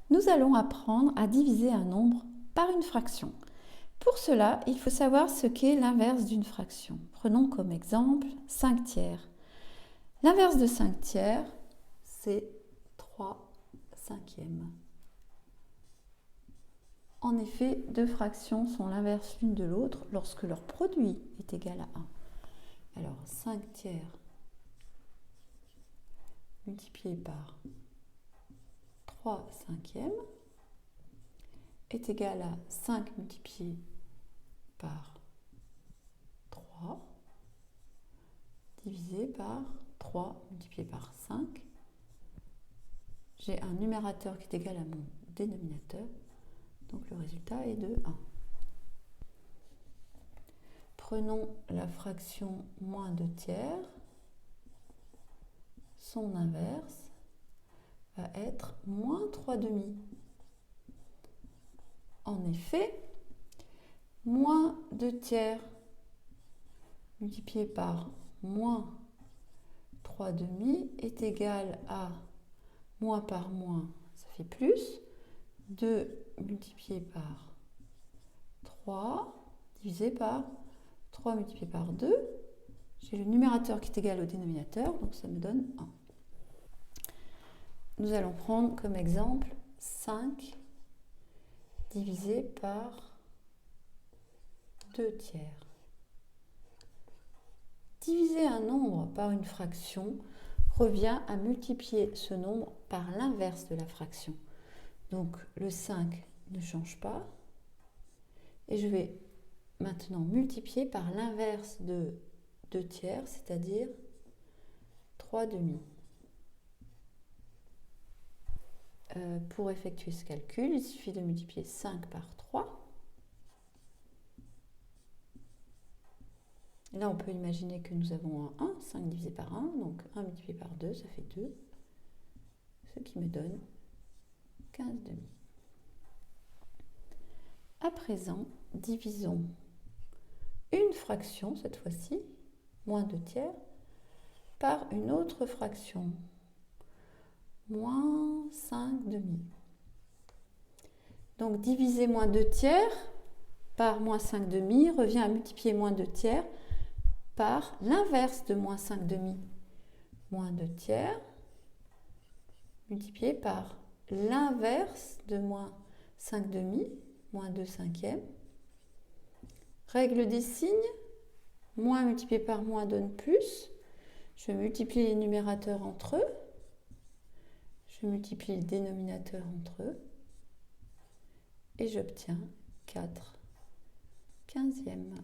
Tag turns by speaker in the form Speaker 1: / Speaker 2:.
Speaker 1: nous allons apprendre à diviser un nombre par une fraction. Pour cela, il faut savoir ce qu'est l'inverse d'une fraction. Prenons comme exemple 5 tiers. L'inverse de 5 tiers, c'est 3 cinquièmes. En effet, deux fractions sont l'inverse l'une de l'autre lorsque leur produit est égal à 1. Alors 5 tiers multiplié par 3 cinquièmes est égal à 5 multiplié par 3 divisé par 3 multiplié par 5. J'ai un numérateur qui est égal à mon dénominateur, donc le résultat est de 1. Prenons la fraction moins 2 tiers. Son inverse va être moins 3 demi. En effet, moins 2 tiers multiplié par moins 3 demi est égal à moins par moins, ça fait plus. 2 multiplié par 3 divisé par 3 multiplié par 2. J'ai le numérateur qui est égal au dénominateur, donc ça me donne 1. Nous allons prendre comme exemple 5 divisé par 2 tiers. Diviser un nombre par une fraction revient à multiplier ce nombre par l'inverse de la fraction. Donc le 5 ne change pas. Et je vais maintenant multiplier par l'inverse de 2 tiers, c'est-à-dire 3 demi. Pour effectuer ce calcul, il suffit de multiplier 5 par 3. Et là, on peut imaginer que nous avons un 1, 5 divisé par 1, donc 1 multiplié par 2, ça fait 2, ce qui me donne 15 demi. À présent, divisons une fraction, cette fois-ci, moins 2 tiers, par une autre fraction, moins 5 demi. Donc diviser moins 2 tiers par moins 5 demi revient à multiplier moins 2 tiers par l'inverse de moins 5 demi. Moins 2 tiers multiplié par l'inverse de moins 5 demi, moins 2 cinquièmes. Règle des signes, moins multiplié par moins donne plus. Je multiplie les numérateurs entre eux. Je multiplie le dénominateur entre eux. Et j'obtiens 4 quinzièmes.